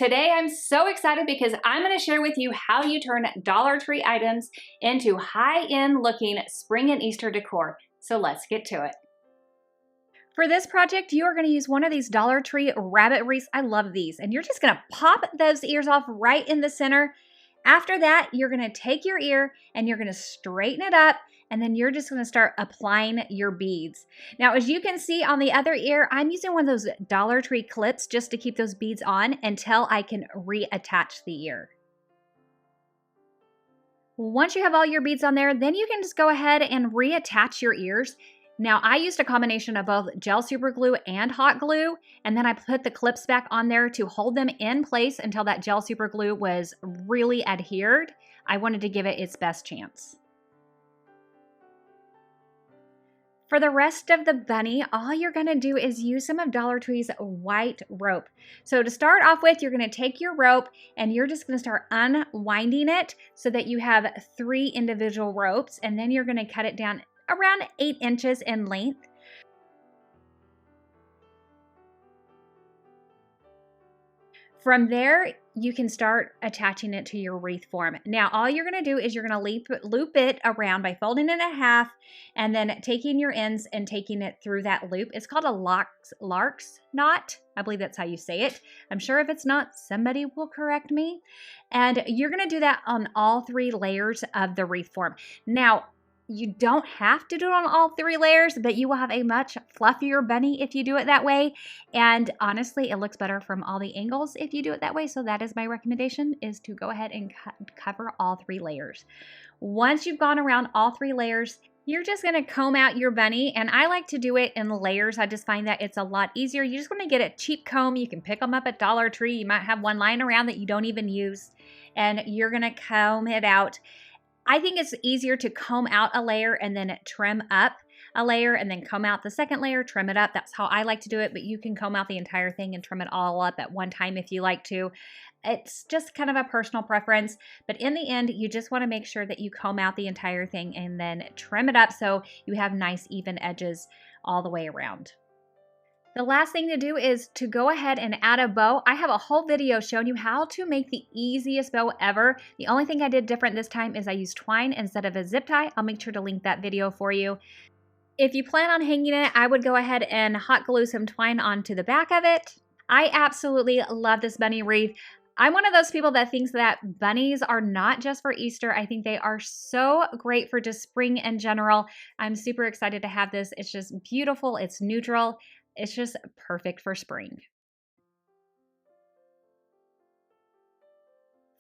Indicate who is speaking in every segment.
Speaker 1: Today I'm so excited because I'm going to share with you how you turn Dollar Tree items into high-end looking spring and Easter decor. So let's get to it. For this project, you are going to use one of these Dollar Tree rabbit wreaths. I love these. And you're just going to pop those ears off right in the center. After that, you're going to take your ear and you're going to straighten it up, and then you're just going to start applying your beads. Now, as you can see on the other ear, I'm using one of those Dollar Tree clips just to keep those beads on until I can reattach the ear. Once you have all your beads on there, then you can just go ahead and reattach your ears. Now, I used a combination of both gel super glue and hot glue, and then I put the clips back on there to hold them in place until that gel super glue was really adhered. I wanted to give it its best chance. For the rest of the bunny, all you're going to do is use some of Dollar Tree's white rope. So to start off with, you're going to take your rope and you're just going to start unwinding it so that you have 3 individual ropes, and then you're going to cut it down around 8 inches in length. From there, you can start attaching it to your wreath form. Now, all you're going to do is you're going to loop it around by folding it in half and then taking your ends and taking it through that loop. It's called a lark's knot. I believe that's how you say it. I'm sure if it's not, somebody will correct me. And you're going to do that on all 3 layers of the wreath form. Now, you don't have to do it on all 3 layers, but you will have a much fluffier bunny if you do it that way. And honestly, it looks better from all the angles if you do it that way. So that is my recommendation, is to go ahead and cover all 3 layers. Once you've gone around all 3 layers, you're just going to comb out your bunny. And I like to do it in layers. I just find that it's a lot easier. You just want to get a cheap comb. You can pick them up at Dollar Tree. You might have one lying around that you don't even use. And you're going to comb it out. I think it's easier to comb out a layer and then trim up a layer and then comb out the second layer, trim it up. That's how I like to do it, but you can comb out the entire thing and trim it all up at one time if you like to. It's just kind of a personal preference, but in the end, you just want to make sure that you comb out the entire thing and then trim it up so you have nice even edges all the way around. The last thing to do is to go ahead and add a bow. I have a whole video showing you how to make the easiest bow ever. The only thing I did different this time is I used twine instead of a zip tie. I'll make sure to link that video for you. If you plan on hanging it, I would go ahead and hot glue some twine onto the back of it. I absolutely love this bunny wreath. I'm one of those people that thinks that bunnies are not just for Easter. I think they are so great for just spring in general. I'm super excited to have this. It's just beautiful. It's neutral. It's just perfect for spring.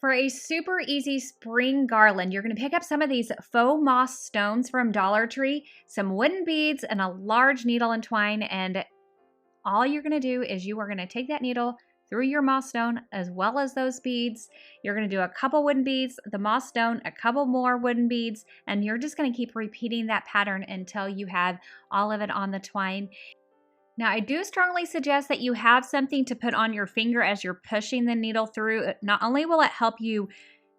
Speaker 1: For a super easy spring garland, you're going to pick up some of these faux moss stones from Dollar Tree, some wooden beads, and a large needle and twine. And all you're going to do is you are going to take that needle through your moss stone as well as those beads. You're going to do a couple wooden beads, the moss stone, a couple more wooden beads, and you're just going to keep repeating that pattern until you have all of it on the twine. Now, I do strongly suggest that you have something to put on your finger as you're pushing the needle through. Not only will it help you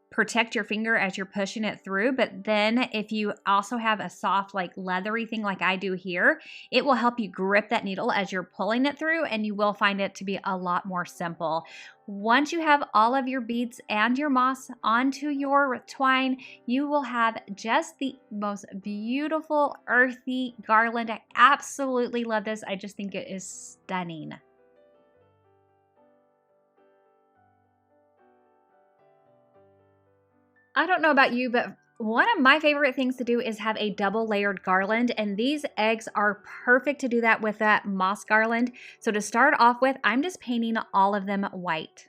Speaker 1: protect your finger as you're pushing it through, but then if you also have a soft, like leathery thing like I do here, it will help you grip that needle as you're pulling it through, and you will find it to be a lot more simple. Once you have all of your beads and your moss onto your twine, you will have just the most beautiful earthy garland. I absolutely love this. I just think it is stunning. I don't know about you, but one of my favorite things to do is have a double layered garland, and these eggs are perfect to do that with that moss garland. So to start off with, I'm just painting all of them white.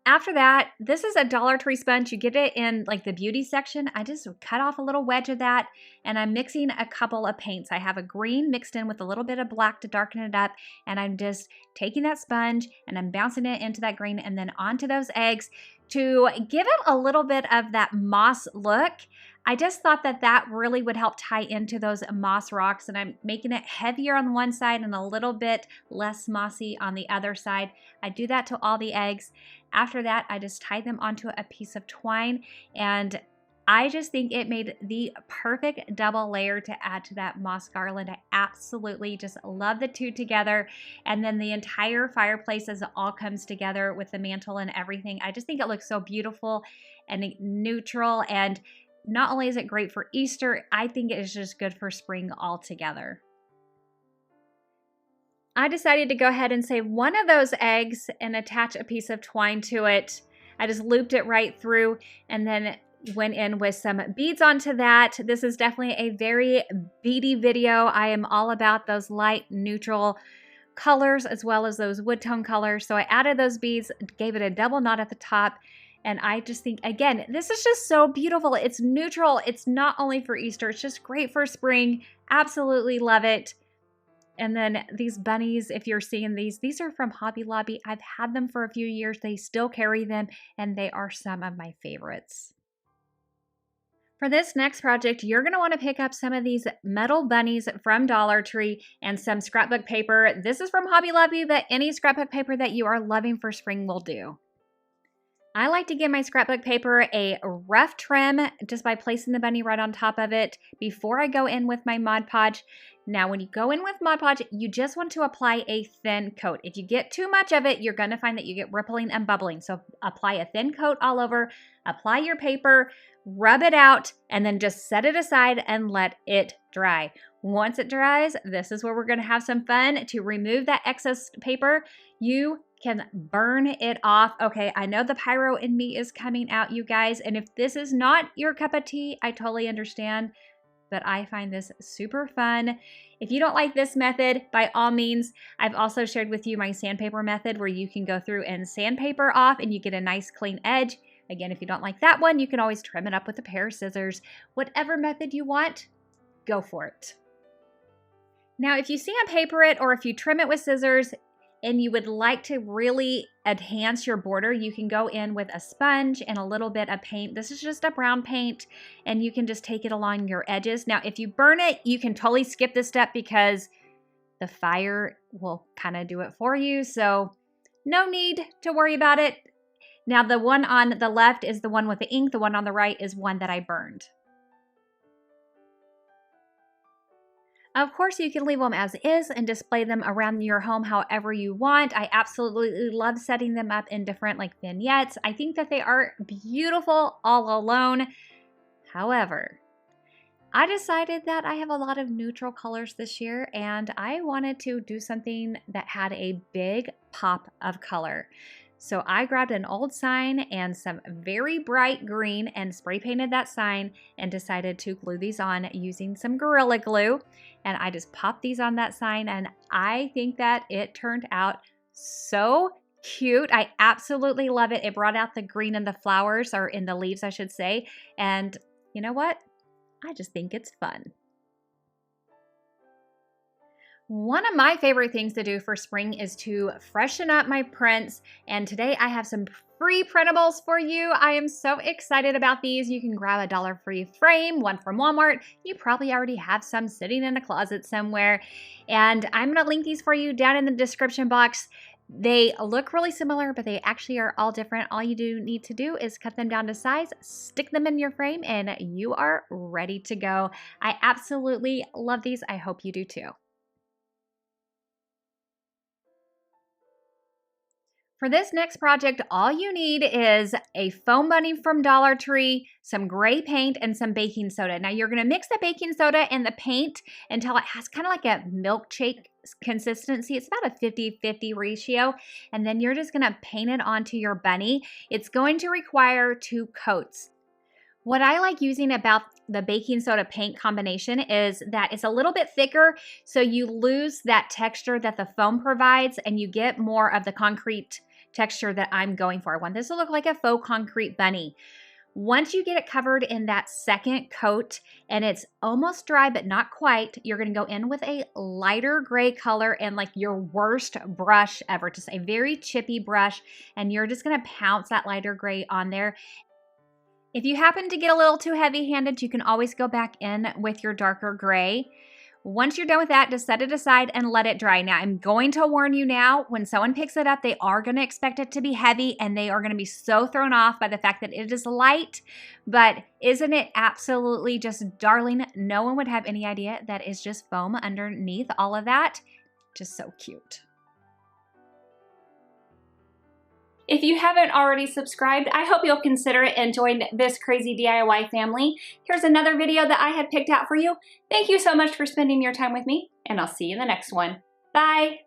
Speaker 1: After that, this is a Dollar Tree sponge. You get it in like the beauty section. I just cut off a little wedge of that, and I'm mixing a couple of paints. I have a green mixed in with a little bit of black to darken it up, and I'm just taking that sponge and I'm bouncing it into that green and then onto those eggs to give it a little bit of that moss look. I just thought that that really would help tie into those moss rocks, and I'm making it heavier on one side and a little bit less mossy on the other side. I do that to all the eggs. After that, I just tie them onto a piece of twine, and I just think it made the perfect double layer to add to that moss garland. I absolutely just love the two together. And then the entire fireplace as it all comes together with the mantle and everything. I just think it looks so beautiful and neutral. And not only is it great for Easter, I think it is just good for spring altogether. I decided to go ahead and save one of those eggs and attach a piece of twine to it. I just looped it right through and then went in with some beads onto that. This is definitely a very beady video. I am all about those light neutral colors as well as those wood tone colors. So I added those beads, gave it a double knot at the top. And I just think, again, this is just so beautiful. It's neutral. It's not only for Easter. It's just great for spring. Absolutely love it. And then these bunnies, if you're seeing these are from Hobby Lobby. I've had them for a few years. They still carry them, and they are some of my favorites. For this next project, you're going to want to pick up some of these metal bunnies from Dollar Tree and some scrapbook paper. This is from Hobby Lobby, but any scrapbook paper that you are loving for spring will do. I like to give my scrapbook paper a rough trim just by placing the bunny right on top of it before I go in with my Mod Podge. Now, when you go in with Mod Podge, you just want to apply a thin coat. If you get too much of it, you're going to find that you get rippling and bubbling. So apply a thin coat all over, apply your paper, rub it out, and then just set it aside and let it dry. Once it dries, this is where we're going to have some fun. To remove that excess paper, you can burn it off. Okay, I know the pyro in me is coming out, you guys, and if this is not your cup of tea, I totally understand, but I find this super fun. If you don't like this method, by all means, I've also shared with you my sandpaper method where you can go through and sandpaper off and you get a nice clean edge. Again, if you don't like that one, you can always trim it up with a pair of scissors. Whatever method you want, go for it. Now, if you sandpaper it or if you trim it with scissors and you would like to really enhance your border, you can go in with a sponge and a little bit of paint. This is just a brown paint, and you can just take it along your edges. Now, if you burn it, you can totally skip this step because the fire will kind of do it for you. So no need to worry about it. Now, the one on the left is the one with the ink. The one on the right is one that I burned. Of course, you can leave them as is and display them around your home however you want. I absolutely love setting them up in different like vignettes. I think that they are beautiful all alone. However, I decided that I have a lot of neutral colors this year and I wanted to do something that had a big pop of color. So I grabbed an old sign and some very bright green and spray painted that sign and decided to glue these on using some Gorilla Glue. And I just popped these on that sign and I think that it turned out so cute. I absolutely love it. It brought out the green in the flowers, or in the leaves, I should say. And you know what? I just think it's fun. One of my favorite things to do for spring is to freshen up my prints, and today I have some free printables for you. I am so excited about these. You can grab a $1 free frame, one from Walmart. You probably already have some sitting in a closet somewhere, and I'm going to link these for you down in the description box. They look really similar, but they actually are all different. All you do need to do is cut them down to size, stick them in your frame, and you are ready to go. I absolutely love these. I hope you do too. For this next project, all you need is a foam bunny from Dollar Tree, some gray paint, and some baking soda. Now you're going to mix the baking soda and the paint until it has kind of like a milkshake consistency. It's about a 50-50 ratio. And then you're just going to paint it onto your bunny. It's going to require 2 coats. What I like using about the baking soda paint combination is that it's a little bit thicker, so you lose that texture that the foam provides and you get more of the concrete texture that I'm going for. I want this to look like a faux concrete bunny. Once you get it covered in that second coat and it's almost dry but not quite, you're going to go in with a lighter gray color and like your worst brush ever, just a very chippy brush, and you're just going to pounce that lighter gray on there. If you happen to get a little too heavy-handed, you can always go back in with your darker gray. Once you're done with that, just set it aside and let it dry. Now, I'm going to warn you now, when someone picks it up, they are going to expect it to be heavy and they are going to be so thrown off by the fact that it is light. But isn't it absolutely just darling? No one would have any idea that is just foam underneath all of that. Just so cute. If you haven't already subscribed, I hope you'll consider it and join this crazy DIY family. Here's another video that I had picked out for you. Thank you so much for spending your time with me, and I'll see you in the next one. Bye!